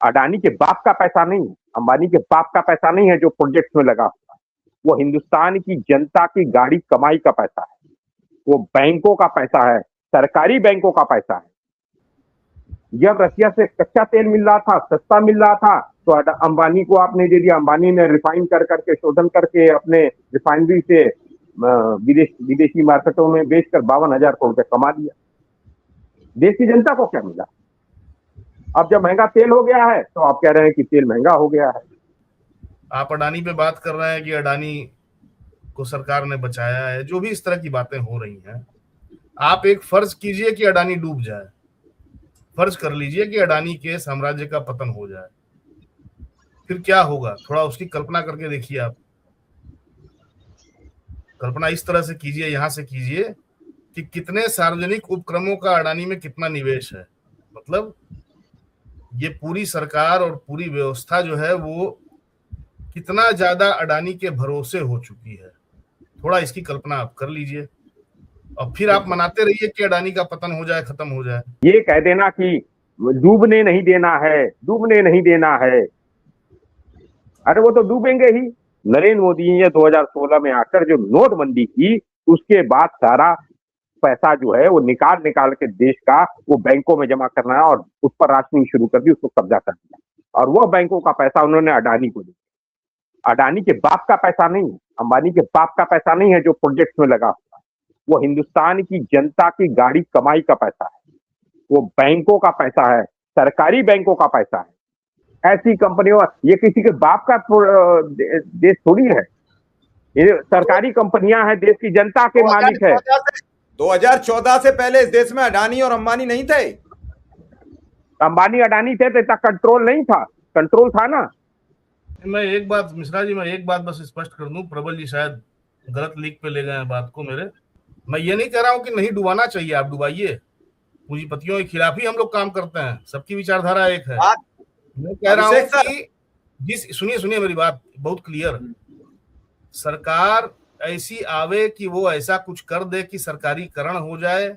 अडानी के बाप का पैसा नहीं, अंबानी के बाप का पैसा नहीं है जो प्रोजेक्ट में लगा हुआ है। वो हिंदुस्तान की जनता की गाड़ी कमाई का पैसा है, वो बैंकों का पैसा है, सरकारी बैंकों का पैसा है। जब रसिया से कच्चा तेल मिल रहा था, सस्ता मिल रहा था, तो अंबानी को आपने दे दिया। अंबानी ने रिफाइन कर करके, शोधन करके अपने रिफाइनरी से विदेशी मार्केटों में बेचकर 52,000 करोड़ रुपए कमा लिया। देश की जनता को क्या मिला? अब जब महंगा तेल हो गया है तो आप कह रहे हैं कि तेल महंगा हो गया है। आप अडानी पे बात कर रहे हैं कि अडानी को सरकार ने बचाया है। जो भी इस तरह की बातें हो रही हैं, आप एक फर्ज कीजिए कि अडानी डूब जाए, फर्ज कर लीजिए कि अडानी के साम्राज्य का पतन हो जाए, फिर क्या होगा? थोड़ा उसकी कल्पना करके देखिए। आप कल्पना इस तरह से कीजिए, यहां से कीजिए कि कितने सार्वजनिक उपक्रमों का अडानी में कितना निवेश है। मतलब ये पूरी सरकार और पूरी व्यवस्था जो है वो कितना ज्यादा अडानी के भरोसे हो चुकी है। थोड़ा इसकी कल्पना आप कर लीजिए और फिर आप मनाते रहिए कि अडानी का पतन हो जाए, खत्म हो जाए। ये कह देना कि डूबने नहीं देना है, डूबने नहीं देना है, अरे वो तो डूबेंगे ही। नरेंद्र मोदी ने 2016 में आकर जो नोटबंदी की, उसके बाद सारा पैसा जो है वो निकाल निकाल के देश का वो बैंकों में जमा करना है और उस पर राशनिंग शुरू कर दी, उसको कब्जा कर दिया। और वह बैंकों का पैसा उन्होंने अडानी को दिया। अडानी के बाप का पैसा नहीं, अंबानी के बाप का पैसा नहीं है जो प्रोजेक्ट में लगा हुआ है। वो हिंदुस्तान की जनता की गाड़ी कमाई का पैसा है, वो बैंकों का पैसा है, सरकारी बैंकों का पैसा है। ऐसी कंपनियों, ये किसी के बाप का देश थोड़ी है, ये सरकारी कंपनियां हैं, देश की जनता के मालिक है। 2014 से पहले इस देश में अडानी और अंबानी नहीं थे। अंबानी अडानी थे तो इतना कंट्रोल नहीं था, कंट्रोल था ना। मैं एक बात मिश्रा जी, मैं एक बात बस स्पष्ट कर दूं, प्रबल जी शायद गलत लीक पे ले गए हैं बात को मेरे। मैं ये नहीं कह रहा हूं कि नहीं डुबाना चाहिए, आप डुबाइए, पूंजीपतियों के खिलाफ ही हम लोग काम करते हैं, सबकी विचारधारा एक है। मैं कह रहा हूं कि सुनिए सुनिए मेरी बात बहुत क्लियर। सरकार ऐसी आवे कि वो ऐसा कुछ कर दे कि सरकारीकरण हो जाए,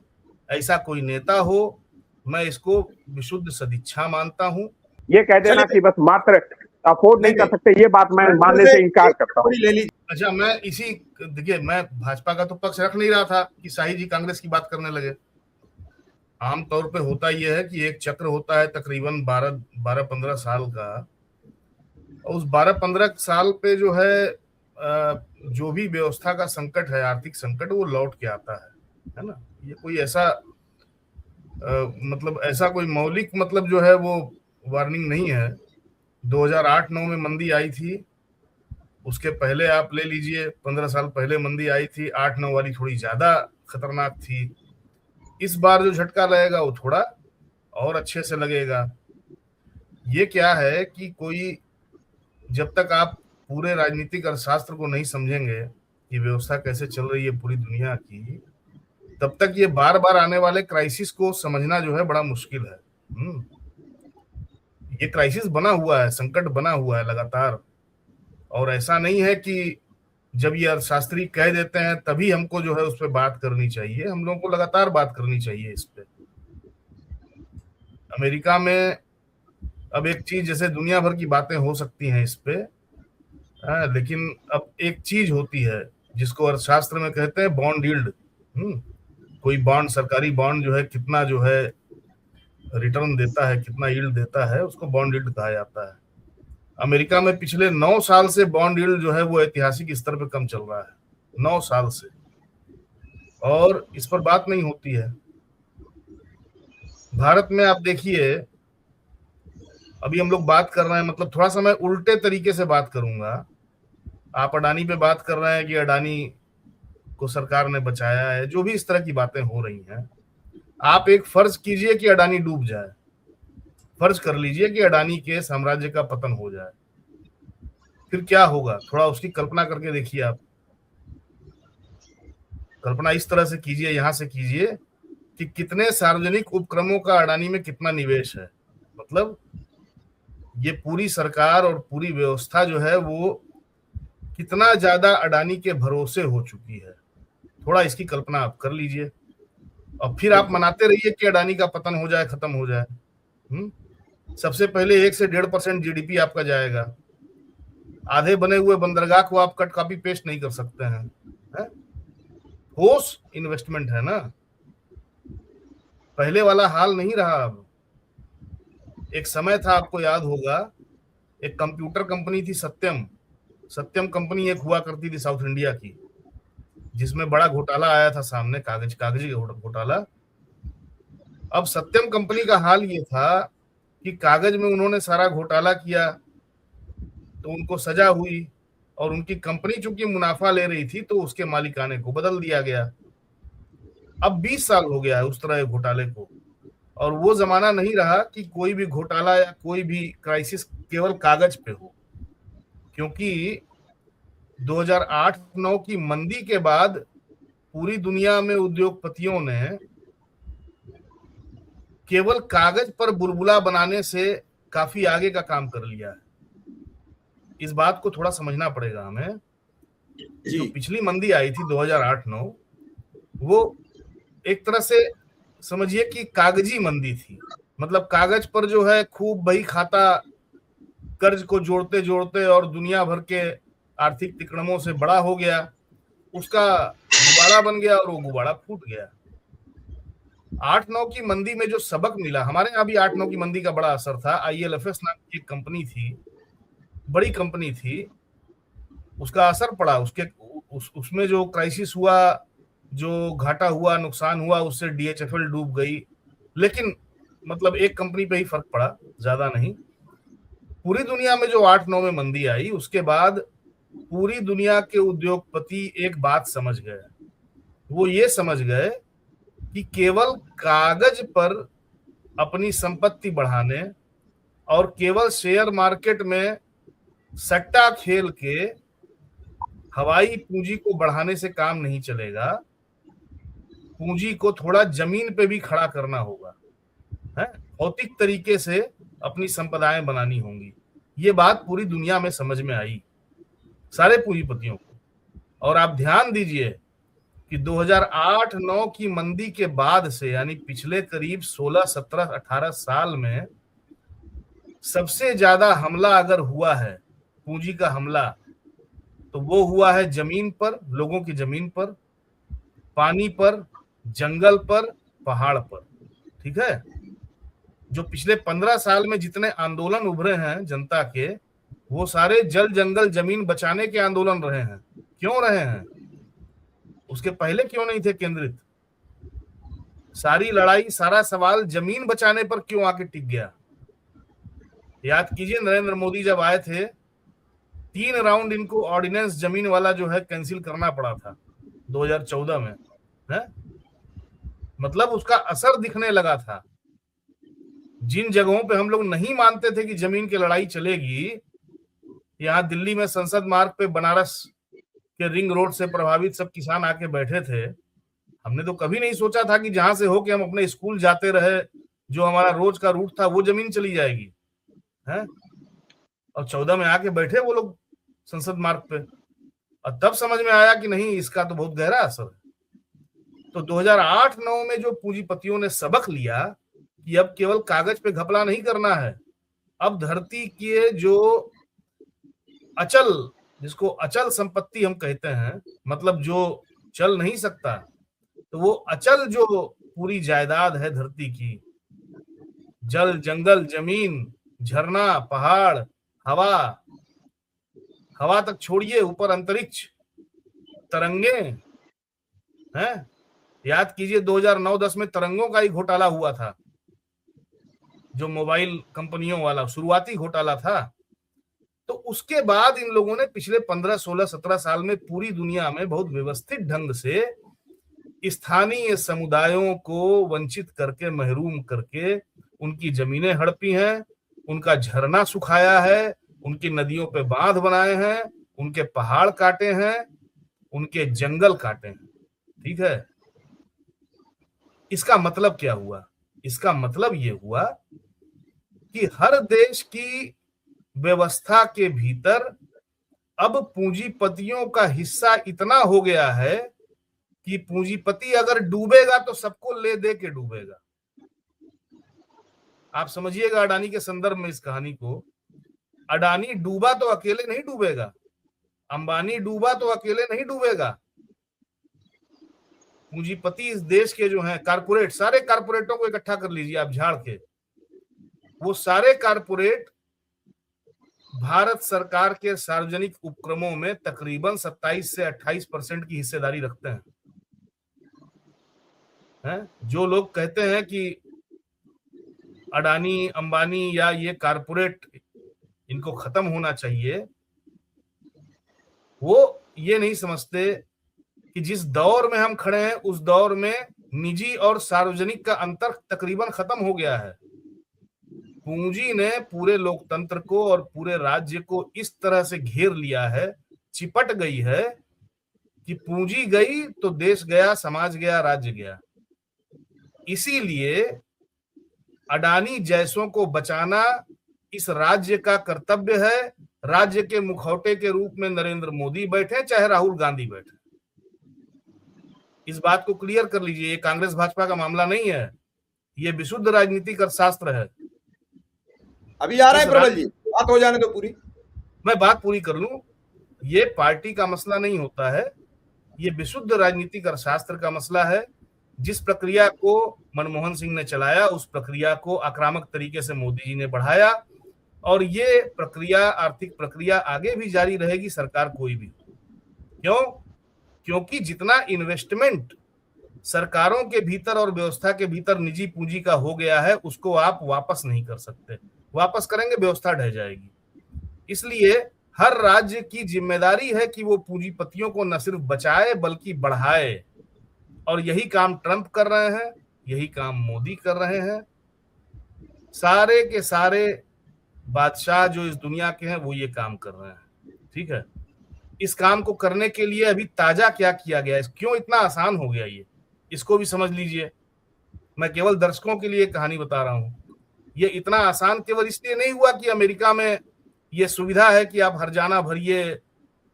ऐसा कोई नेता हो, मैं इसको विशुद्ध सदिच्छा मानता हूं। ये कह देना कि बस मात्र अफोर्ड नहीं कर सकते, ये बात मैं मानने से इनकार करता हूँ। अच्छा, मैं इसी देखिए, मैं भाजपा का तो पक्ष रख नहीं रहा था कि शाही जी कांग्रेस की बात करने लगे। आमतौर पे होता यह है कि एक चक्र होता है तकरीबन 12-15 साल का, और उस 12-15 साल पे जो है जो भी व्यवस्था का संकट है, आर्थिक संकट, वो लौट के आता है ना। ये कोई ऐसा मतलब ऐसा कोई मौलिक मतलब जो है वो वार्निंग नहीं है। 2008-9 में मंदी आई थी, उसके पहले आप ले लीजिए 15 साल पहले मंदी आई थी, 8-9 वाली थोड़ी ज्यादा खतरनाक थी। इस बार जो झटका लगेगा वो थोड़ा और अच्छे से लगेगा। ये क्या है कि कोई, जब तक आप पूरे राजनीतिक अर्थशास्त्र को नहीं समझेंगे कि व्यवस्था कैसे चल रही है पूरी दुनिया की, तब तक ये बार बार आने वाले क्राइसिस को समझना जो है बड़ा मुश्किल है। ये क्राइसिस बना हुआ है, संकट बना हुआ है लगातार, और ऐसा नहीं है कि जब ये अर्थशास्त्री कह देते हैं तभी हमको जो है उस पर बात करनी चाहिए। हम लोगों को लगातार बात करनी चाहिए इस पे। अमेरिका में अब एक चीज, जैसे दुनिया भर की बातें हो सकती हैं इस पे, लेकिन अब एक चीज होती है जिसको अर्थशास्त्र में कहते हैं बॉन्ड यील्ड। कोई बॉन्ड, सरकारी बॉन्ड जो है कितना जो है रिटर्न देता है, कितना यील्ड देता है, उसको बॉन्ड यील्ड कहा जाता है। अमेरिका में पिछले 9 साल से बॉन्ड यील्ड जो है वो ऐतिहासिक स्तर पे कम चल रहा है, 9 साल से, और इस पर बात नहीं होती है। भारत में आप देखिए, अभी हम लोग बात कर रहे हैं, मतलब थोड़ा सा मैं उल्टे तरीके से बात करूंगा। आप अडानी पे बात कर रहे हैं कि अडानी को सरकार ने बचाया है। जो भी इस तरह की बातें हो रही हैं, आप एक फर्ज कीजिए कि अडानी डूब जाए, फर्ज कर लीजिए कि अडानी के साम्राज्य का पतन हो जाए, फिर क्या होगा? थोड़ा उसकी कल्पना करके देखिए। आप कल्पना इस तरह से कीजिए, यहां से कीजिए कि कितने सार्वजनिक उपक्रमों का अडानी में कितना निवेश है। मतलब ये पूरी सरकार और पूरी व्यवस्था जो है वो कितना ज्यादा अडानी के भरोसे हो चुकी है। थोड़ा इसकी कल्पना आप कर लीजिए और फिर आप मनाते रहिए कि अडानी का पतन हो जाए, खत्म हो जाए। सबसे पहले 1 से 1.5% जीडीपी आपका जाएगा। आधे बने हुए बंदरगाह को आप कट कॉपी पेस्ट नहीं कर सकते हैं, है? ठोस इन्वेस्टमेंट है ना, पहले वाला हाल नहीं रहा। अब एक समय था, आपको याद होगा, एक कंप्यूटर कंपनी थी सत्यम। सत्यम कंपनी एक हुआ करती थी साउथ इंडिया की, जिसमें बड़ा घोटाला आया था सामने, कागजी घोटाला। अब सत्यम कंपनी का हाल ये था कि कागज में उन्होंने सारा घोटाला किया तो उनको सजा हुई, और उनकी कंपनी चूंकि मुनाफा ले रही थी तो उसके मालिकाने को बदल दिया गया। अब 20 साल हो गया है उस तरह के घोटाले को, और वो जमाना नहीं रहा कि कोई भी घोटाला या कोई भी क्राइसिस केवल कागज पे हो, क्योंकि 2008-9 की मंदी के बाद पूरी दुनिया में उद्योगपतियों ने केवल कागज पर बुलबुला बनाने से काफी आगे का काम कर लिया है। इस बात को थोड़ा समझना पड़ेगा हमें। जो पिछली मंदी आई थी 2008-9, वो एक तरह से समझिए कि कागजी मंदी थी। मतलब कागज पर जो है खूब बही खाता कर्ज को जोड़ते जोड़ते और दुनिया भर के आर्थिक तिकड़मों से बड़ा हो गया, उसका गुबाड़ा बन गया और वो गुबाड़ा फूट गया। 8-9 की मंदी में जो सबक मिला, हमारे यहाँ भी 8-9 की मंदी का बड़ा असर था। ILFS नाम की एक कंपनी थी, बड़ी कंपनी थी, उसका असर पड़ा। उसमें जो क्राइसिस हुआ, जो घाटा हुआ, नुकसान हुआ, उससे DHFL डूब गई। लेकिन मतलब एक कंपनी पे ही फर्क पड़ा, ज्यादा नहीं। पूरी दुनिया में जो 8-9 में मंदी आई, उसके बाद पूरी दुनिया के उद्योगपति एक बात समझ गए। वो ये समझ गए कि केवल कागज पर अपनी संपत्ति बढ़ाने और केवल शेयर मार्केट में सट्टा खेल के हवाई पूंजी को बढ़ाने से काम नहीं चलेगा। पूंजी को थोड़ा जमीन पे भी खड़ा करना होगा, है? भौतिक तरीके से अपनी संपदाएं बनानी होंगी। ये बात पूरी दुनिया में समझ में आई, सारे पूंजीपतियों को। और आप ध्यान दीजिए कि 2008-9 की मंदी के बाद से, यानी पिछले करीब 16, 17, 18 साल में सबसे ज्यादा हमला अगर हुआ है, पूंजी का हमला, तो वो हुआ है जमीन पर, लोगों की जमीन पर, पानी पर, जंगल पर, पहाड़ पर। ठीक है? जो पिछले 15 साल में जितने आंदोलन उभरे हैं जनता के, वो सारे जल जंगल जमीन बचाने के आंदोलन रहे हैं। क्यों रहे हैं? उसके पहले क्यों नहीं थे केंद्रित? सारी लड़ाई, सारा सवाल जमीन बचाने पर क्यों आके टिक गया? याद कीजिए, नरेंद्र मोदी जब आए थे, 3 राउंड इनको ऑर्डिनेंस जमीन वाला जो है कैंसिल करना पड़ा था 2014 में, है? मतलब उसका असर दिखने लगा था। जिन जगहों पे हम लोग नहीं मानते थे कि जमीन की लड़ाई चलेगी, यहाँ दिल्ली में संसद मार्ग पे बनारस के रिंग रोड से प्रभावित सब किसान आके बैठे थे। हमने तो कभी नहीं सोचा था कि जहां से होके हम अपने स्कूल जाते रहे, जो हमारा रोज का रूट था, वो जमीन चली जाएगी, है? और 14 में आके बैठे वो लोग संसद मार्ग पे, और तब समझ में आया कि नहीं, इसका तो बहुत गहरा असर है। तो 2008-9 में जो पूंजीपतियों ने सबक लिया कि अब केवल कागज पे घपला नहीं करना है, अब धरती के जो अचल, जिसको अचल संपत्ति हम कहते हैं, मतलब जो चल नहीं सकता, तो वो अचल जो पूरी जायदाद है धरती की, जल, जंगल, जमीन, झरना, पहाड़, हवा तक छोड़िए, ऊपर अंतरिक्ष, तरंगे, हैं? याद कीजिए 2009-10 में तरंगों का ही घोटाला हुआ था, जो मोबाइल कंपनियों वाला शुरुआती घोटाला था। तो उसके बाद इन लोगों ने पिछले 15, 16, 17 साल में पूरी दुनिया में बहुत व्यवस्थित ढंग से स्थानीय समुदायों को वंचित करके, महरूम करके उनकी जमीनें हड़पी हैं, उनका झरना सुखाया है, उनकी नदियों पे बांध बनाए हैं, उनके पहाड़ काटे हैं, उनके जंगल काटे हैं। ठीक है? इसका मतलब क्या हुआ? इसका मतलब ये हुआ कि हर देश की व्यवस्था के भीतर अब पूंजीपतियों का हिस्सा इतना हो गया है कि पूंजीपति अगर डूबेगा तो सबको ले दे के डूबेगा। आप समझिएगा अडानी के संदर्भ में इस कहानी को। अडानी डूबा तो अकेले नहीं डूबेगा, अंबानी डूबा तो अकेले नहीं डूबेगा। पूंजीपति इस देश के जो हैं कारपोरेट, सारे कारपोरेटों को इकट्ठा कर लीजिए आप झाड़ के, वो सारे कारपोरेट भारत सरकार के सार्वजनिक उपक्रमों में तकरीबन 27 से 28% की हिस्सेदारी रखते हैं। जो लोग कहते हैं कि अडानी अंबानी या ये कारपोरेट इनको खत्म होना चाहिए, वो ये नहीं समझते कि जिस दौर में हम खड़े हैं उस दौर में निजी और सार्वजनिक का अंतर तकरीबन खत्म हो गया है। पूंजी ने पूरे लोकतंत्र को और पूरे राज्य को इस तरह से घेर लिया है, चिपट गई है कि पूंजी गई तो देश गया, समाज गया, राज्य गया। इसीलिए अडानी जैसों को बचाना इस राज्य का कर्तव्य है। राज्य के मुखौटे के रूप में नरेंद्र मोदी बैठे चाहे राहुल गांधी बैठे, इस बात को क्लियर कर लीजिए। ये कांग्रेस भाजपा का मामला नहीं है, ये विशुद्ध राजनीतिक अर्थशास्त्र है। अभी आ रहा है प्रबल जी, बात हो जाने दो पूरी, मैं बात पूरी कर लूं। ये पार्टी का मसला नहीं होता है, ये विशुद्ध राजनीतिक अर्थशास्त्र का मसला है। जिस प्रक्रिया को मनमोहन सिंह ने चलाया उस प्रक्रिया को आक्रामक तरीके से मोदी जी ने बढ़ाया, और ये प्रक्रिया, आर्थिक प्रक्रिया आगे भी जारी रहेगी, सरकार कोई भी। क्यों? क्योंकि जितना इन्वेस्टमेंट सरकारों के भीतर और व्यवस्था के भीतर निजी पूंजी का हो गया है उसको आप वापस नहीं कर सकते। वापस करेंगे व्यवस्था ढह जाएगी। इसलिए हर राज्य की जिम्मेदारी है कि वो पूंजीपतियों को न सिर्फ बचाए बल्कि बढ़ाए, और यही काम ट्रंप कर रहे हैं, यही काम मोदी कर रहे हैं। सारे के सारे बादशाह जो इस दुनिया के हैं वो ये काम कर रहे हैं। ठीक है, इस काम को करने के लिए अभी ताजा क्या किया गया है, क्यों इतना आसान हो गया, ये इसको भी समझ लीजिए। मैं केवल दर्शकों के लिए कहानी बता रहा हूं। ये इतना आसान केवल इसलिए नहीं हुआ कि अमेरिका में ये सुविधा है कि आप हर्जाना भरिए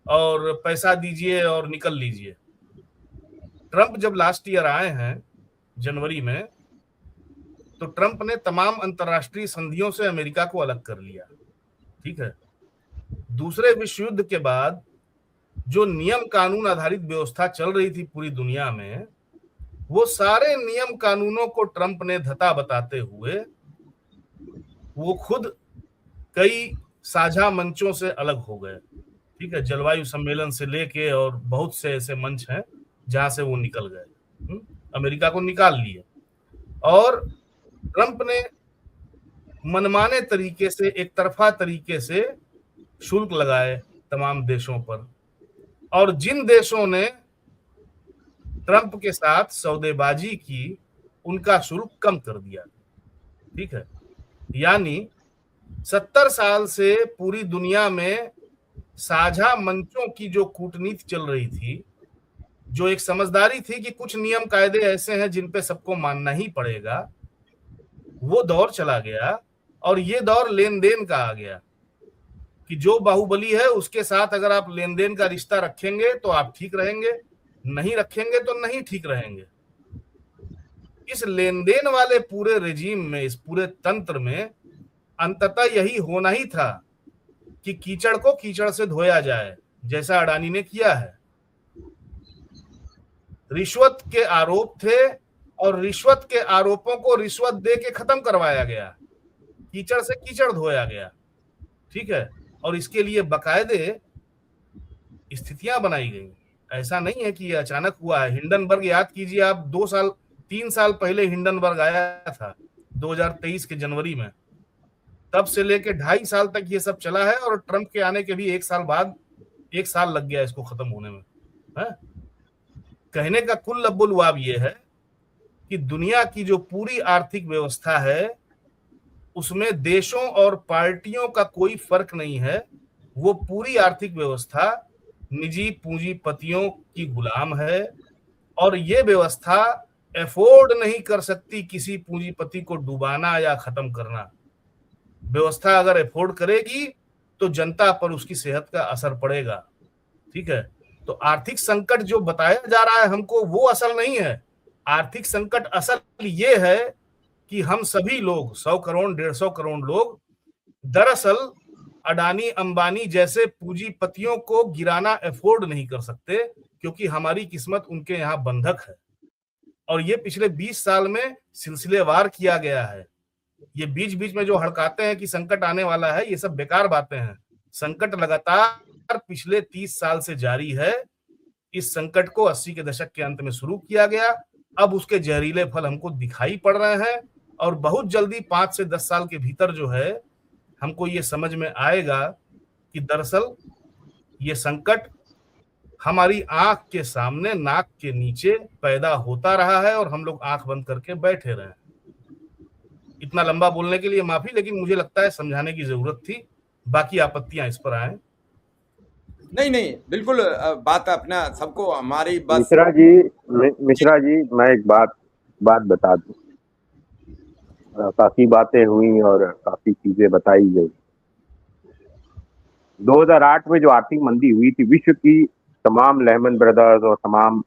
और पैसा दीजिए और निकल लीजिए। ट्रंप जब लास्ट ईयर आए हैं जनवरी में, तो ट्रंप ने तमाम अंतर्राष्ट्रीय संधियों से अमेरिका को अलग कर लिया। ठीक है, दूसरे विश्व युद्ध के बाद जो नियम कानून आधारित व्यवस्था चल रही थी पूरी दुनिया में, वो सारे नियम कानूनों को ट्रंप ने धता बताते हुए वो खुद कई साझा मंचों से अलग हो गए। ठीक है, जलवायु सम्मेलन से लेके और बहुत से ऐसे मंच हैं जहां से वो निकल गए, अमेरिका को निकाल लिए। और ट्रंप ने मनमाने तरीके से, एक तरफा तरीके से शुल्क लगाए तमाम देशों पर, और जिन देशों ने ट्रंप के साथ सौदेबाजी की उनका शुल्क कम कर दिया। ठीक है, यानी 70 साल से पूरी दुनिया में साझा मंचों की जो कूटनीति चल रही थी, जो एक समझदारी थी कि कुछ नियम कायदे ऐसे हैं जिन पे सबको मानना ही पड़ेगा, वो दौर चला गया। और ये दौर लेन देन का आ गया कि जो बाहुबली है उसके साथ अगर आप लेन देन का रिश्ता रखेंगे तो आप ठीक रहेंगे, नहीं रखेंगे तो नहीं ठीक रहेंगे। इस लेन देन वाले पूरे रेजिम में, इस पूरे तंत्र में अंततः यही होना ही था कि कीचड़ को कीचड़ से धोया जाए, जैसा अडानी ने किया है। रिश्वत के आरोप थे और रिश्वत के आरोपों को रिश्वत दे के खत्म करवाया गया, कीचड़ से कीचड़ धोया गया। ठीक है, और इसके लिए बकायदे स्थितियां बनाई गई। ऐसा नहीं है कि ये अचानक हुआ है। हिंडनबर्ग याद कीजिए आप, 3 साल पहले हिंडनबर्ग आया था 2023 के जनवरी में, तब से लेके 2.5 साल तक ये सब चला है, और ट्रंप के आने के भी 1 साल बाद, 1 साल लग गया इसको खत्म होने में। है? कहने का कुल लब्बुलवाब ये है कि दुनिया की जो पूरी आर्थिक व्यवस्था है उसमें देशों और पार्टियों का कोई फर्क नहीं है। वो पूरी आर्थिक व्यवस्था निजी पूंजीपतियों की गुलाम है, और ये व्यवस्था एफोर्ड नहीं कर सकती किसी पूंजीपति को डुबाना या खत्म करना। व्यवस्था अगर एफोर्ड करेगी तो जनता पर उसकी सेहत का असर पड़ेगा। ठीक है, तो आर्थिक संकट जो बताया जा रहा है हमको, वो असल नहीं है। आर्थिक संकट असल ये है कि हम सभी लोग 100 करोड़ 150 करोड़ लोग दरअसल अडानी अंबानी जैसे पूंजीपतियों को गिराना अफोर्ड नहीं कर सकते, क्योंकि हमारी किस्मत उनके यहाँ बंधक है। और ये पिछले 20 साल में सिलसिलेवार किया गया है। ये बीच बीच में जो हड़काते हैं कि संकट आने वाला है, ये सब बेकार बातें हैं। संकट लगातार पिछले 30 साल से जारी है। इस संकट को 80 के दशक के अंत में शुरू किया गया, अब उसके जहरीले फल हमको दिखाई पड़ रहे हैं, और बहुत जल्दी 5 से 10 साल के भीतर जो है हमको ये समझ में आएगा कि दरअसल ये संकट हमारी आंख के सामने, नाक के नीचे पैदा होता रहा है और हम लोग आंख बंद करके बैठे रहे। इतना लंबा बोलने के लिए माफी, लेकिन मुझे लगता है समझाने की जरूरत थी। बाकी आपत्तियां इस पर आए। नहीं नहीं, बिल्कुल बात अपना सबको हमारी बस। मिश्रा जी मैं एक बात बता दूं। काफी बातें हुई और काफी चीजें बताई गई। 2008 में जो आर्थिक मंदी हुई थी, विश्व की तमाम लेहमन ब्रदर्स और तमाम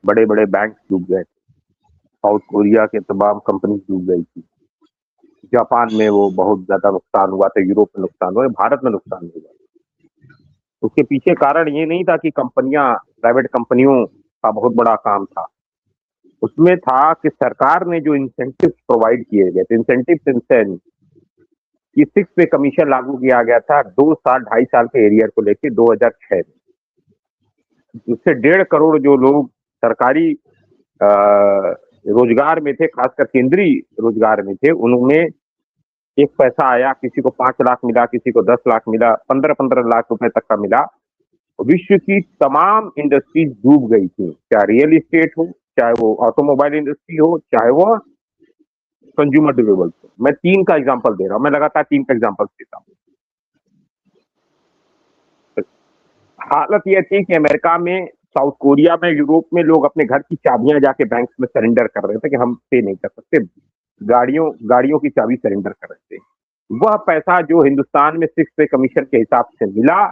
बड़े बड़े बैंक डूब गए थे। साउथ कोरिया के तमाम कंपनी डूब गई थी। जापान में वो बहुत ज्यादा नुकसान हुआ था, यूरोप में नुकसान हुआ, भारत में नुकसान हुआ। उसके पीछे कारण ये नहीं था कि प्राइवेट कंपनियों का बहुत बड़ा काम था। उसमें था कि सरकार ने जो इंसेंटिव प्रोवाइड किए गए थे, इंसेंटिव कि 6 पे कमीशन लागू किया गया था 2-2.5 साल के एरियर को लेकर 2006 में। उससे 1.5 करोड़ जो लोग सरकारी रोजगार में थे, खासकर केंद्रीय रोजगार में थे, उनमें एक पैसा आया। किसी को 5 लाख मिला, किसी को 10 लाख मिला, 15-15 लाख रुपए तक का मिला। विश्व की तमाम इंडस्ट्रीज डूब गई थी, चाहे रियल एस्टेट हो, चाहे वो ऑटोमोबाइल इंडस्ट्री हो, चाहे वो कंज्यूमर ड्यूरेबल्स हो। मैं 3 का एग्जांपल दे रहा हूं, मैं लगातार 3 का एग्जांपल देता हूं। हालत यह थी कि अमेरिका में, साउथ कोरिया में, यूरोप में लोग अपने घर की चाबियां जाके बैंक में सरेंडर कर रहे थे कि हम पे नहीं कर सकते। गाड़ियों की चाबी सरेंडर कर रहे थे। वह पैसा जो हिंदुस्तान में 6 पे कमीशन के हिसाब से मिला,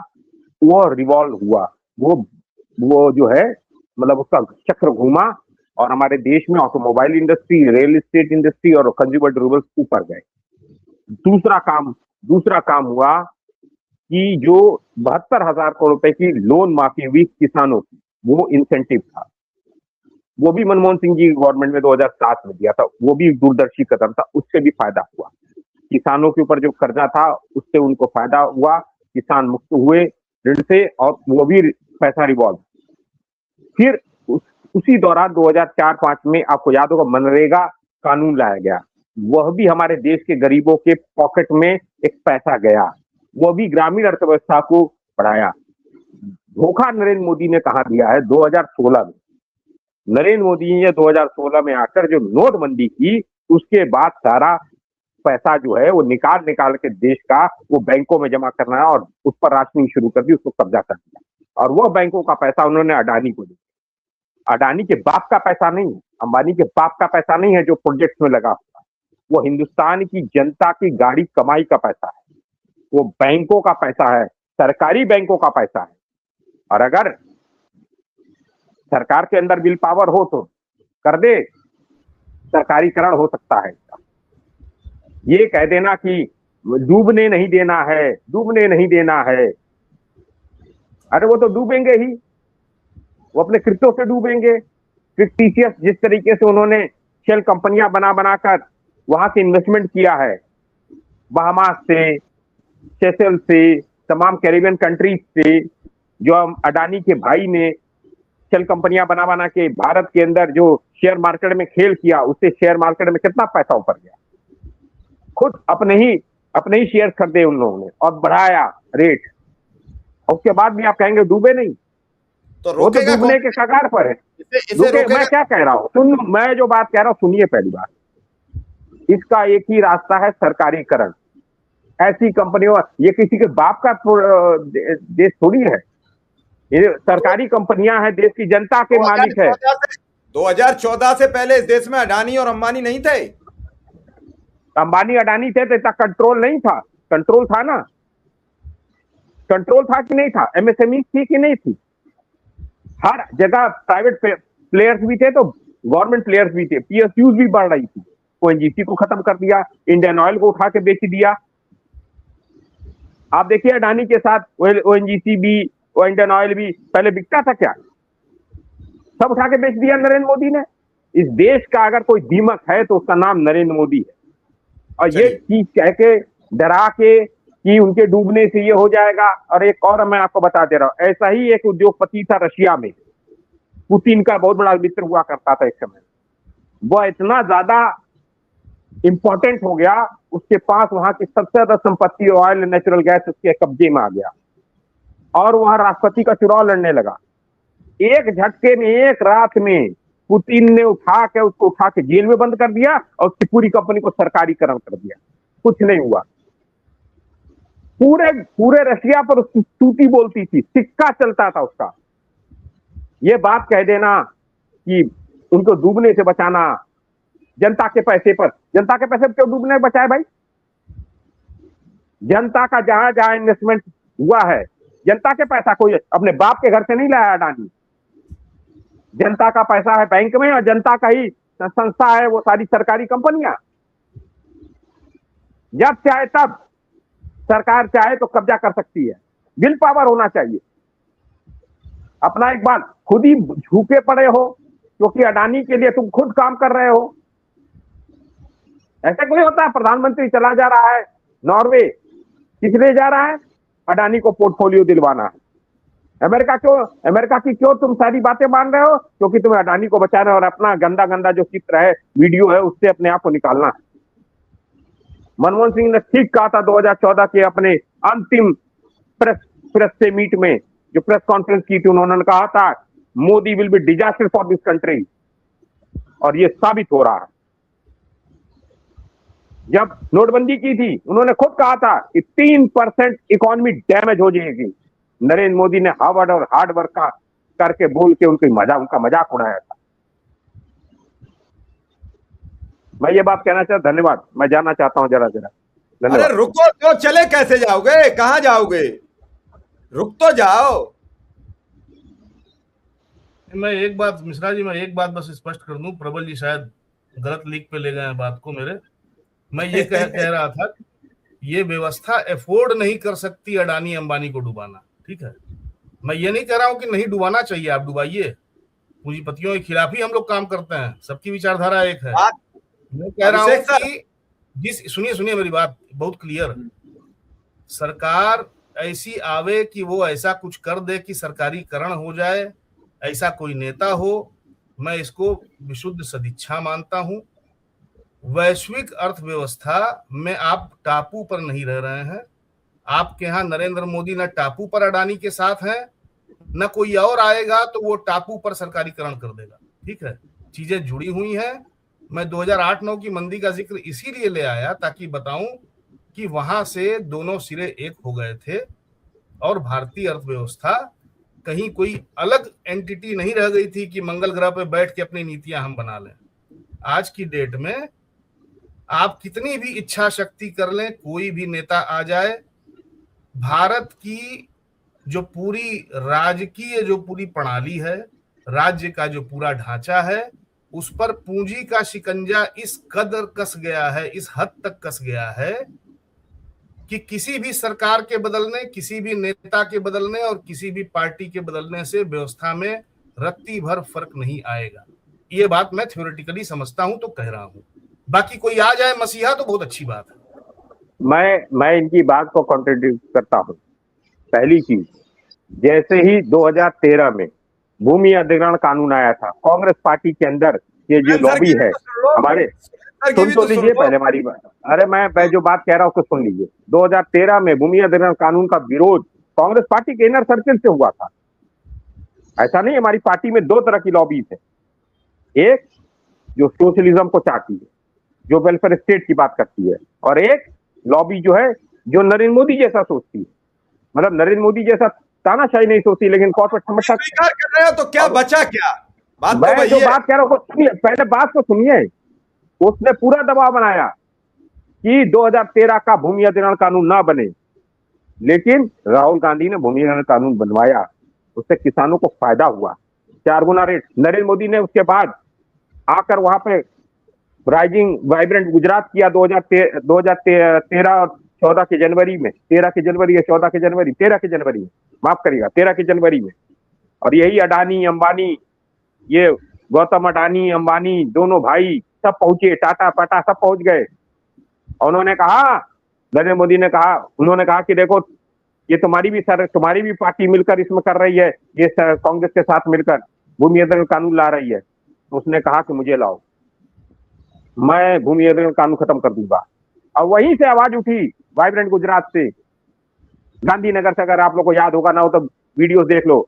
वो रिवॉल्व हुआ, वो जो है मतलब उसका चक्र घूमा और हमारे देश में automobile industry, real estate industry और कंज्यूमर ड्यूरेबल्स ऊपर गए। दूसरा काम हुआ कि जो 72,000 करोड़ रुपए की लोन माफी हुई किसानों की, वो इंसेंटिव था। वो भी मनमोहन सिंह जी गवर्नमेंट में 2007 में दिया था। वो भी दूरदर्शी कदम था, उससे भी फायदा हुआ। किसानों के ऊपर जो कर्जा था उससे उनको फायदा हुआ, किसान मुक्त हुए ऋण से, और वो भी पैसा रिवॉल्व। फिर उसी दौरान 2004-5 में आपको याद होगा मनरेगा कानून लाया गया। वह भी हमारे देश के गरीबों के पॉकेट में एक पैसा गया, वो भी ग्रामीण अर्थव्यवस्था को बढ़ाया। धोखा नरेंद्र मोदी ने कहा दिया है 2016 में। नरेंद्र मोदी ने 2016 में आकर जो नोटबंदी की, उसके बाद सारा पैसा जो है वो निकाल के देश का वो बैंकों में जमा करना है और उस पर राशनिंग शुरू कर दी, उसको कब्जा कर दिया। और वह बैंकों का पैसा उन्होंने अडानी को दिया। अडानी के बाप का पैसा नहीं, अंबानी के बाप का पैसा नहीं है जो प्रोजेक्ट में लगा हुआ, वो हिंदुस्तान की जनता की गाड़ी कमाई का पैसा है, वो बैंकों का पैसा है, सरकारी बैंकों का पैसा है। और अगर सरकार के अंदर विल पावर हो तो कर दे, सरकारीकरण हो सकता है। ये कह देना कि डूबने नहीं देना है, अरे वो तो डूबेंगे ही, वो अपने कृत्यों से डूबेंगे। फिक्टिशियस जिस तरीके से उन्होंने शेल कंपनियां बनाकर वहां से इन्वेस्टमेंट किया है, बहामास से, सेशेल्स से, तमाम कैरिबियन कंट्रीज से, जो अडानी के भाई ने शेल कंपनियां बना के भारत के अंदर जो शेयर मार्केट में खेल किया, उससे शेयर मार्केट में कितना पैसा ऊपर गया। खुद अपने ही शेयर खरीदे उन लोगों ने और बढ़ाया रेट, उसके बाद भी आप कहेंगे डूबे नहीं, तो वो तो डूबने के कगार पर है। मैं क्या कह रहा हूं, मैं जो बात कह रहा हूं सुनिए। पहली बात, इसका एक ही रास्ता है, सरकारीकरण। ऐसी कंपनियों, ये किसी के बाप का देश थोड़ी है, ये सरकारी कंपनियां हैं, देश की जनता के मालिक है। 2014 से पहले इस देश में अडानी और अंबानी नहीं थे। अंबानी अडानी थे तो इतना कंट्रोल नहीं था। कंट्रोल था ना, कंट्रोल था कि नहीं था? एमएसएमई थी कि नहीं थी? हर जगह प्राइवेट प्लेयर्स भी थे तो गवर्नमेंट प्लेयर्स भी थे, पीएसयूज भी बढ़ रही थी, ओएनजीसी को खत्म कर दिया, इंडियन ऑयल को उठा के बेच दिया। आप देखिए अडानी के साथ ओएनजीसी भी, इंडियन ऑयल भी पहले बिकता था क्या? सब उठा के बेच दिया नरेंद्र मोदी ने। इस देश का अगर कोई दीमक है तो उसका नाम नरेंद्र मोदी है। और ये चीज कह के डरा के कि उनके डूबने से ये हो जाएगा। और एक और मैं आपको बता दे रहा हूं, ऐसा ही एक उद्योगपति था रशिया में, पुतिन का बहुत बड़ा मित्र हुआ करता था एक समय। वह इतना ज्यादा इंपॉर्टेंट हो गया, उसके पास वहां की सबसे ज्यादा संपत्ति ऑयल नेचुरल गैस उसके कब्जे में आ गया और वहां राष्ट्रपति का चुनाव लड़ने लगा। एक झटके में, एक रात में पुतिन ने उसको उठा के जेल में बंद कर दिया और उसकी पूरी कंपनी को सरकारीकरण कर दिया। कुछ नहीं हुआ। पूरे रशिया पर उसकी स्तुति बोलती थी, सिक्का चलता था उसका। ये बात कह देना कि उनको डूबने से बचाना जनता के पैसे पर क्यों डूबने बचाए भाई? जनता का जहां जहां इन्वेस्टमेंट हुआ है, जनता के पैसा कोई अपने बाप के घर से नहीं लाया अडानी। जनता का पैसा है बैंक में और जनता का ही संस्था है वो सारी सरकारी कंपनियां। जब चाहे तब सरकार चाहे तो कब्जा कर सकती है। विल पावर होना चाहिए। अपना एक बार खुद ही झुके पड़े हो क्योंकि अडानी के लिए तुम खुद काम कर रहे हो। ऐसा कोई होता है? प्रधानमंत्री चला जा रहा है नॉर्वे, किस लिए जा रहा है? अडानी को पोर्टफोलियो दिलवाना है। अमेरिका की क्यों तुम सारी बातें मान रहे हो? क्योंकि तुम्हें अडानी को बचाना है और अपना गंदा गंदा जो चित्र है, वीडियो है, उससे अपने आप को निकालना है। मनमोहन सिंह ने ठीक कहा था 2014 के अपने अंतिम प्रेस से मीट में, जो प्रेस कॉन्फ्रेंस की थी, उन्होंने कहा था Modi will B disaster for this country. और ये साबित हो रहा है। जब नोटबंदी की थी उन्होंने खुद कहा था कि 3% इकोनॉमी डैमेज हो जाएगी। नरेंद्र मोदी ने हार्वर्ड और हार्ड वर्क का करके बोल के उनका मजाक उड़ाया था। मैं ये बात कहना चाहता, धन्यवाद। मैं जाना चाहता हूं जरा धन्यवाद। अरे रुको तो, चले कैसे जाओगे? कहां जाओगे? रुक तो जाओ। मैं एक बात मिश्रा जी, मैं एक बात बस स्पष्ट कर दूं। प्रबल जी शायद गलत लीक पे ले गए हैं बात को मेरे। मैं ये कह रहा था ये व्यवस्था अफोर्ड नहीं कर सकती अडानी अंबानी को डुबाना। ठीक है, मैं ये नहीं कह रहा हूं कि नहीं डुबाना चाहिए, आप डुबाइए। पूंजीपतियों के खिलाफ ही हम लोग काम करते हैं, सबकी विचारधारा एक है। मैं कह रहा हूं कि सुनिए मेरी बात बहुत क्लियर। सरकार ऐसी आवे कि वो ऐसा कुछ कर दे कि सरकारीकरण हो जाए, ऐसा कोई नेता हो, मैं इसको विशुद्ध सदिच्छा मानता हूं। वैश्विक अर्थव्यवस्था में आप टापू पर नहीं रह रहे हैं। आपके यहां नरेंद्र मोदी न टापू पर अडानी के साथ हैं, न कोई और आएगा तो वो टापू पर सरकारीकरण कर देगा। ठीक है, चीजें जुड़ी हुई हैं। मैं 2008-9 की मंदी का जिक्र इसीलिए ले आया ताकि बताऊं कि वहां से दोनों सिरे एक हो गए थे और भारतीय अर्थव्यवस्था कहीं कोई अलग एंटिटी नहीं रह गई थी कि मंगल ग्रह पे बैठ के अपनी नीतियां हम बना लें। आज की डेट में आप कितनी भी इच्छा शक्ति कर लें, कोई भी नेता आ जाए, भारत की जो पूरी राजकीय जो पूरी प्रणाली है, राज्य का जो पूरा ढांचा है, उस पर पूंजी का शिकंजा इस कदर कस गया है, इस हद तक कस गया है कि किसी भी सरकार के बदलने, किसी भी नेता के बदलने और किसी भी पार्टी के बदलने से व्यवस्था में रत्ती भर फर्क नहीं आएगा। ये बात मैं थ्योरेटिकली समझता हूं तो कह रहा हूं। बाकी कोई आ जाए मसीहा तो बहुत अच्छी बात है। मैं इनकी बात को कॉन्ट्रडिक्ट करता हूं। पहली चीज, जैसे ही 2013 में भूमि अधिग्रहण कानून आया था, कांग्रेस पार्टी के अंदर ये जो लॉबी है हमारे, सुन तो लीजिए पहले हमारी बात। अरे मैं जो बात कह रहा हूं उसको सुन लीजिए। 2013 में भूमि अधिग्रहण कानून का विरोध कांग्रेस पार्टी के इनर सर्किल से हुआ था। ऐसा नहीं, हमारी पार्टी में दो तरह की लॉबीज है। एक जो सोशलिज्म को चाहती है, जो वेलफेयर स्टेट की बात करती है, और एक लॉबी जो है जो नरेंद्र मोदी जैसा सोचती है। मतलब नरेंद्र मोदी जैसा तानाशाही नहीं सोचती, लेकिन कॉर्पोरेट समर्थक कर रहे हो तो क्या बचा? क्या बात? मैं जो बात कह रहा हूं सुनिए, पहले बात को सुनिए। उसने पूरा दबाव बनाया कि 2013 का भूमि अधिग्रहण कानून ना बने, लेकिन राहुल गांधी ने भूमि अधिग्रहण कानून बनवाया, उससे किसानों को फायदा हुआ, 4 गुना रेट। नरेंद्र मोदी ने उसके बाद आकर वहां पे राइजिंग वाइब्रेंट गुजरात किया 2013 और 14 के जनवरी में, 13 के जनवरी या 14 के जनवरी, 13 के जनवरी में, माफ करिएगा 13 के जनवरी में। और यही अडानी अंबानी, ये गौतम अडानी अंबानी दोनों भाई सब पहुंचे, टाटा पाटा सब पहुंच गए। और उन्होंने कहा, नरेंद्र मोदी ने कहा, उन्होंने कहा कि देखो ये तुम्हारी भी पार्टी मिलकर इसमें कर रही है, ये कांग्रेस के साथ मिलकर भूमि अधिग्रहण कानून ला रही है। तो उसने कहा कि मुझे लाओ, मैं भूमि अधिग्रहण कानून खत्म कर दूंगा। और वहीं से आवाज उठी वाइब्रेंट गुजरात से, गांधीनगर से। अगर आप लोग को याद होगा ना हो तो वीडियोस देख लो।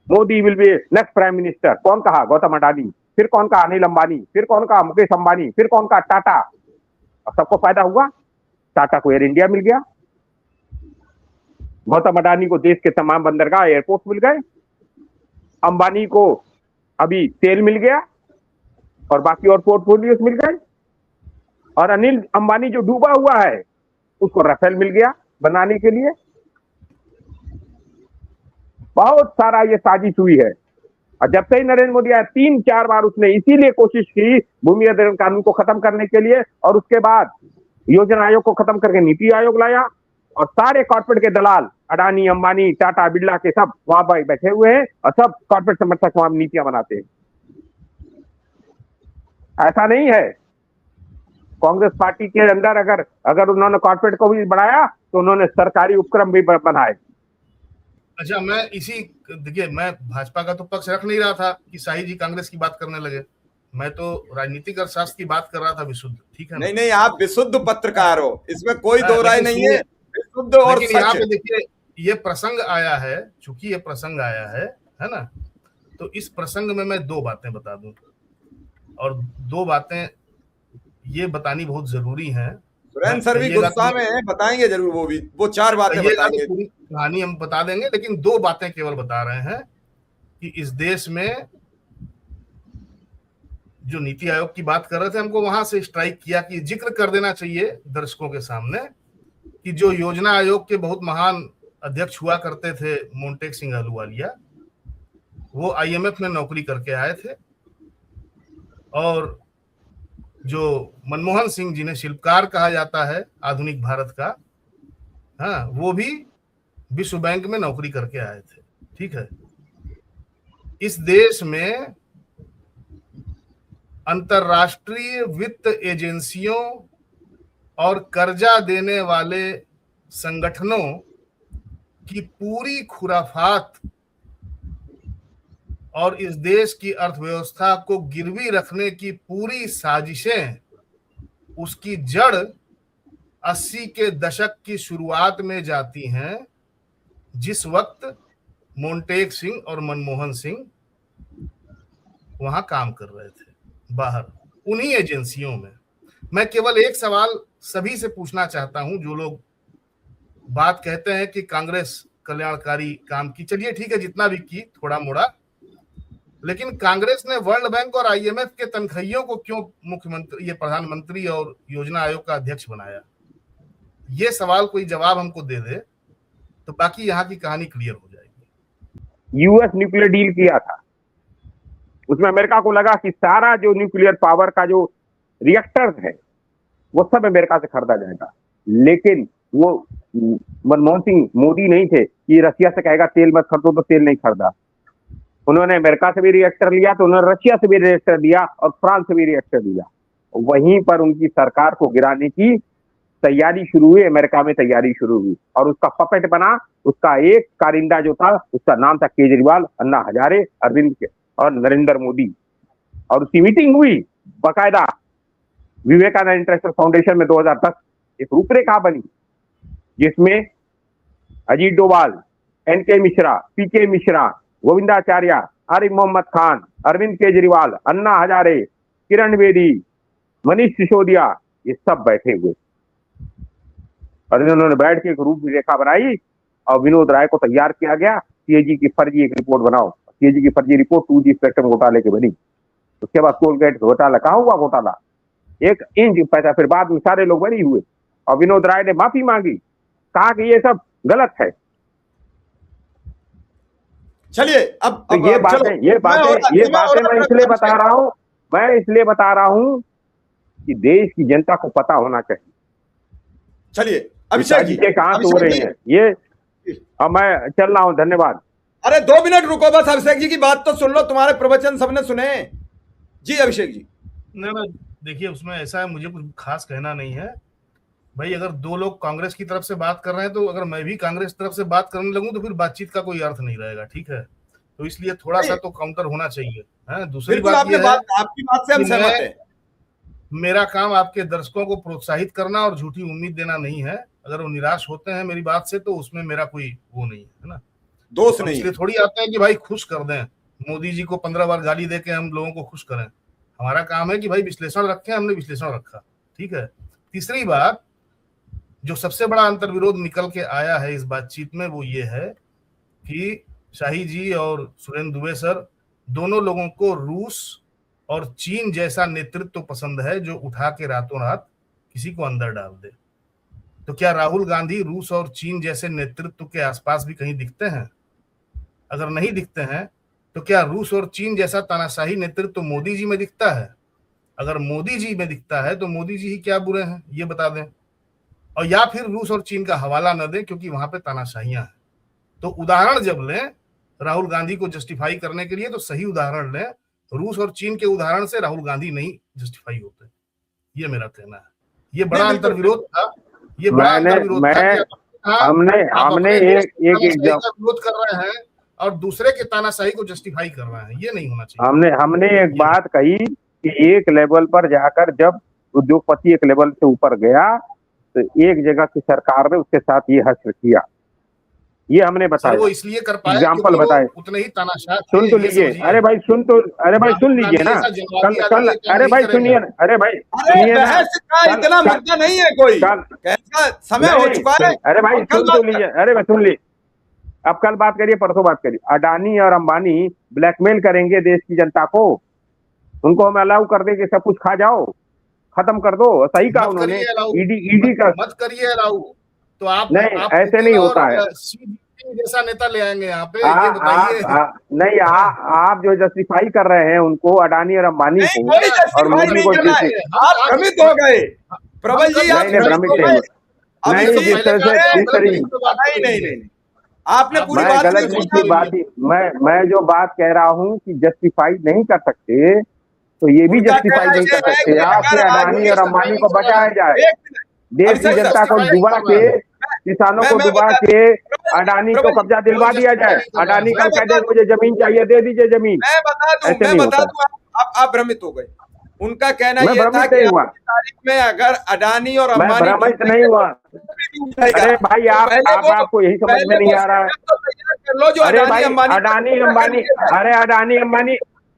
Modi will be next prime minister. कौन कहा? गौतम अडानी। फिर कौन कहा? अनिल अंबानी। फिर कौन कहा? मुकेश अंबानी। फिर कौन कहा? टाटा। और सबको फायदा हुआ। टाटा को एयर इंडिया मिल गया, गौतम अडानी को देश के तमाम बंदरगाह एयरपोर्ट मिल गए, अंबानी को अभी तेल मिल गया और बाकी और पोर्टफोलियोस मिल गए। और अनिल अंबानी जो डूबा हुआ है उसको राफेल मिल गया बनाने के लिए। बहुत सारा ये साजिश हुई है। और जब से ही नरेंद्र मोदी आया 3-4 बार उसने इसीलिए कोशिश की भूमि अधिग्रहण कानून को खत्म करने के लिए, और उसके बाद योजना आयोग को खत्म करके नीति आयोग लाया। और सारे कॉर्पोरेट के दलाल अडानी अंबानी टाटा बिरला के सब वहां पर बैठे हुए हैं और सब कॉर्पोरेट समर्थक वहां नीतियां बनाते हैं। ऐसा नहीं है। कांग्रेस पार्टी के अंदर अगर उन्होंने कॉर्पोरेट को भी बढ़ाया तो उन्होंने सरकारी उपक्रम भी बनाए। अच्छा, देखिए, मैं भाजपा का तो पक्ष रख नहीं रहा था कि शाही जी कांग्रेस की बात करने लगे। मैं तो राजनीतिक अर्थशास्त्र की बात कर रहा था, विशुद्ध। ठीक है? नहीं, आप विशुद्ध पत्रकार हो, इसमें कोई दो राय नहीं है। विशुद्ध और लेकिन यहाँ पे देखिए, ये प्रसंग आया है, चूंकि ये प्रसंग आया है ना, तो इस प्रसंग में मैं 2 बातें बता दूं, और 2 बातें ये बतानी बहुत जरूरी है। सुरेंद्र सर भी गुस्सा में है, बताएंगे जरूर। वो 4 बातें बताएंगे, पूरी कहानी हम बता देंगे, लेकिन 2 बातें केवल बता रहे हैं कि इस देश में जो नीति आयोग की बात कर रहे थे, हमको वहां से स्ट्राइक किया कि जिक्र कर देना चाहिए दर्शकों के सामने कि जो योजना आयोग के बहुत महान अध्यक्ष हुआ करते थे मोंटेक सिंह अहलूवालिया, वो आईएमएफ में नौकरी करके आए थे। और जो मनमोहन सिंह, जिन्हें शिल्पकार कहा जाता है आधुनिक भारत का, हाँ, वो भी विश्व बैंक में नौकरी करके आए थे। ठीक है? इस देश में अंतरराष्ट्रीय वित्त एजेंसियों और कर्जा देने वाले संगठनों की पूरी खुराफात और इस देश की अर्थव्यवस्था को गिरवी रखने की पूरी साजिशें, उसकी जड़ 80 के दशक की शुरुआत में जाती हैं, जिस वक्त मोंटेक सिंह और मनमोहन सिंह वहां काम कर रहे थे बाहर, उन्हीं एजेंसियों में। मैं केवल एक सवाल सभी से पूछना चाहता हूं, जो लोग बात कहते हैं कि कांग्रेस कल्याणकारी काम की, चलिए ठीक है, जितना भी की थोड़ा मोड़ा, लेकिन कांग्रेस ने वर्ल्ड बैंक और आईएमएफ के तनख्वाहियों को क्यों मुख्यमंत्री, ये प्रधानमंत्री और योजना आयोग का अध्यक्ष बनाया? ये सवाल कोई जवाब हमको दे दे तो बाकी यहाँ की कहानी क्लियर हो जाएगी। यूएस न्यूक्लियर डील किया था, उसमें अमेरिका को लगा कि सारा जो न्यूक्लियर पावर का जो रिएक्टर्स है वो सब अमेरिका से खरीदा जाएगा। लेकिन वो मनमोहन सिंह, मोदी नहीं थे कि रशिया से कहेगा तेल मत खरीदो, तो तेल नहीं खरीदा। उन्होंने अमेरिका से भी रिएक्टर लिया, तो उन्होंने रशिया से भी रिएक्टर दिया और फ्रांस से भी रिएक्टर दिया। वहीं पर उनकी सरकार को गिराने की तैयारी शुरू हुई, अमेरिका में तैयारी शुरू हुई। और उसका पपेट बना, उसका एक कारिंदा जो था, उसका नाम था केजरीवाल, अन्ना हजारे, अरविंद के और नरेंद्र मोदी। और उसकी मीटिंग हुई बाकायदा विवेकानंद इंटरनेशनल फाउंडेशन में 2010। एक रूपरेखा बनी जिसमें अजीत डोभाल, एनके मिश्रा, पीके मिश्रा, गोविंदाचार्य, आरिफ मोहम्मद खान, अरविंद केजरीवाल, अन्ना हजारे, किरण बेदी, मनीष सिसोदिया, ये सब बैठे हुए। और इन्होंने बैठ के एक रूपरेखा बनाई और विनोद राय को तैयार किया गया। सीएजी की फर्जी एक रिपोर्ट बनाओ। सीएजी की फर्जी रिपोर्ट 2G स्पेक्ट्रम घोटाले की बनी। उसके बाद कोलगेट घोटाला, कहाँ हुआ घोटाला? 1 इंच पैसा। फिर बाद में सारे लोग बरी हुए और विनोद राय ने माफी मांगी, कहा कि ये सब गलत है। चलिए अब ये बातें मैं इसलिए बता रहा हूं कि देश की जनता को पता होना चाहिए। चलिए अभिषेक जी कहाँ सो रहे हैं ये, अब मैं चल रहा हूँ, धन्यवाद। अरे 2 मिनट रुको बस, अभिषेक जी की बात तो सुन लो, तुम्हारे प्रवचन सबने सुने। जी अभिषेक जी। ना देखिए, उसमें ऐसा है, मुझे कुछ खास कहना नहीं है भाई। अगर दो लोग कांग्रेस की तरफ से बात कर रहे हैं तो अगर मैं भी कांग्रेस की तरफ से बात करने लगूं तो फिर बातचीत का कोई अर्थ नहीं रहेगा, ठीक है? तो इसलिए थोड़ा सा तो काउंटर होना चाहिए। दूसरी बात ये है, आपकी बात से हम सहमत हैं। मेरा काम आपके दर्शकों को प्रोत्साहित करना और झूठी उम्मीद देना नहीं है। अगर वो निराश होते हैं मेरी बात से तो उसमें मेरा कोई वो नहीं है ना, दोष नहीं। इसलिए थोड़ी आते हैं कि भाई खुश कर दें, मोदी जी को 15 बार गाली दे के हम लोगों को खुश करें। हमारा काम है कि भाई विश्लेषण रखें, हमने विश्लेषण रखा, ठीक है। तीसरी बात, जो सबसे बड़ा अंतर्विरोध निकल के आया है इस बातचीत में, वो ये है कि शाही जी और सुरेंद्र दुबे सर दोनों लोगों को रूस और चीन जैसा नेतृत्व पसंद है जो उठा के रातों रात किसी को अंदर डाल दे। तो क्या राहुल गांधी रूस और चीन जैसे नेतृत्व के आसपास भी कहीं दिखते हैं? अगर नहीं दिखते हैं तो क्या रूस और चीन जैसा तानाशाही नेतृत्व मोदी जी में दिखता है? अगर मोदी जी में दिखता है तो मोदी जी ही क्या बुरे हैं ये बता दें, और या फिर रूस और चीन का हवाला न दें क्योंकि वहां पे तानाशाहियां हैं। तो उदाहरण जब लें राहुल गांधी को जस्टिफाई करने के लिए तो सही उदाहरण लें। रूस और चीन के उदाहरण से राहुल गांधी नहीं जस्टिफाई होते, ये मेरा कहना है। ये बड़ा अंतर्विरोध था, ये बड़ा अंतर्विरोध था। हमने एक विरोध कर रहे हैं और दूसरे के तानाशाही को जस्टिफाई कर रहे हैं, ये नहीं होना चाहिए। हमने एक बात कही कि एक लेवल पर जाकर जब उद्योगपति एक लेवल से ऊपर गया तो एक जगह की सरकार ने उसके साथ ये हश्र किया, ये हमने बताया। वो इसलिए कर पाए, एग्जाम्पल बताए, उतने ही तानाशाह सुन तो लीजिए। अरे भाई सुन लीजिए ना, कल अरे भाई सुनिए, अरे भाई सुनिए ना, इतना मुद्दा नहीं है कोई, कैसा समय हो चुका है। अरे भाई सुन तो लीजिए, अरे भाई सुन लीजिए, अब कल बात करिए, परसों बात करिए। अडानी और अंबानी ब्लैकमेल करेंगे देश की जनता को, उनको हम अलाउ कर देंगे सब कुछ खा जाओ, खत्म कर दो, सही कहा उन्होंने। ईडी का मत करिए अलाउ, तो आप नहीं, ऐसे नहीं होता है। जैसा नेता ले आएंगे यहाँ पे, नहीं आप जो जस्टिफाई कर रहे हैं उनको, अडानी और अंबानी को और मोदी को, आप भ्रमित हो गए प्रबल जी, आप भ्रमित नहीं, आपने पूरी बात मैं जो बात कह रहा हूँ कि जस्टिफाई नहीं कर सकते तो ये भी जस्टिफाई नहीं कर सकते आपसे अडानी और अंबानी को बचाया जाए, देश की जनता को डुबा के, किसानों को डुबा के अडानी को कब्जा दिलवा दिया जाए। अडानी कल कह दे मुझे जमीन चाहिए, दे दीजिए जमीन। मैं बता दूं आप भ्रमित हो गए। उनका कहना यह था कि तारीख में अगर अडानी और अंबानी, भ्रमित नहीं हुआ। अरे भाई आपको यही समझ में नहीं आ रहा है। अरे भाई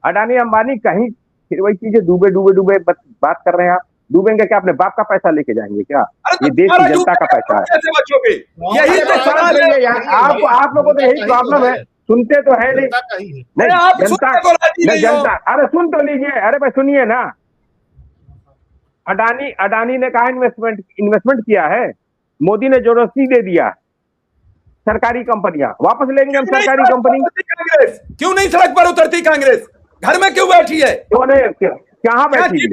अडानी अंबानी कहीं फिर वही चीजें डूबे बात कर रहे हैं आप। डूबेंगे क्या? अपने बाप का पैसा लेके जाएंगे क्या? ये देश की जनता का पैसा है। यही तो सवाल है। आप लोगों को यही प्रॉब्लम है, सुनते तो है नहीं जनता। अरे सुन तो लीजिए, अरे भाई सुनिए ना। अडानी ने कहा इन्वेस्टमेंट किया है, मोदी ने जोरस्ती दे दिया, सरकारी कंपनियां वापस लेंगे हम। सरकारी कंपनी क्यों नहीं सड़क पर उतरती कांग्रेस? घर में क्यों बैठी है? क्यों नहीं, कहाँ बैठी है?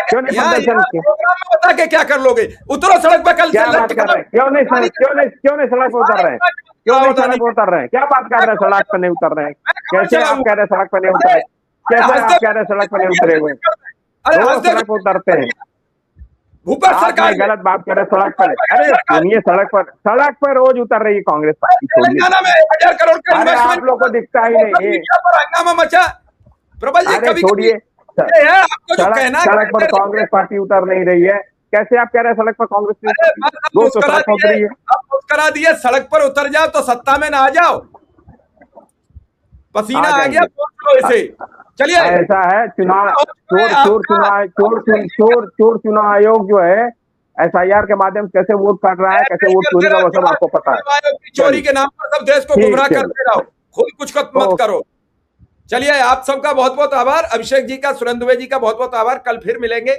क्यों नहीं प्रदर्शन? प्रोग्राम में बता के क्या कर लोगे? उतरो सड़क पर कल। क्या बात कर रहे हैं? क्यों नहीं सड़क पर उतर रहे हैं? क्यों नहीं सड़क पर उतर रहे हैं? क्या बात कर रहे हैं? सड़क पर नहीं उतर रहे हैं? कैसे आप कह रहे हैं सड़क पर नहीं उतरे? कैसे आप कह रहे हैं सड़क पर नहीं उतरे हुए? सड़क पर उतरते हैं। ऊपर सरकार गलत बात कर रहे हैं सड़क पर। अरे सुनिए, सड़क पर रोज उतर रही है कांग्रेस पार्टी। तेलंगाना में 1000 करोड़ का इन्वेस्टमेंट आप लोग को दिखता ही नहीं। हंगामा मचा प्रबल जी। कभी छोड़िए, सड़क पर कांग्रेस पार्टी उतर नहीं रही है। कैसे आप कह रहे हैं सड़क पर कांग्रेस उतरी है? करा दिए, सड़क पर उतर जाओ तो सत्ता में ना आ जाओ। पसीना आ गया इसे। चलिए, ऐसा है चोर चुनाव आयोग जो है SIR के माध्यम से कैसे वोट काट रहा है, कैसे वोट चोरी का, वो सब आपको पता है। चोरी के नाम पर सब देश को गुमराह करते रहो, खुद कुछ मत करो। चलिए, आप सबका बहुत बहुत आभार। अभिषेक जी का, सुरेंद्र दुबे जी का बहुत बहुत आभार। कल फिर मिलेंगे।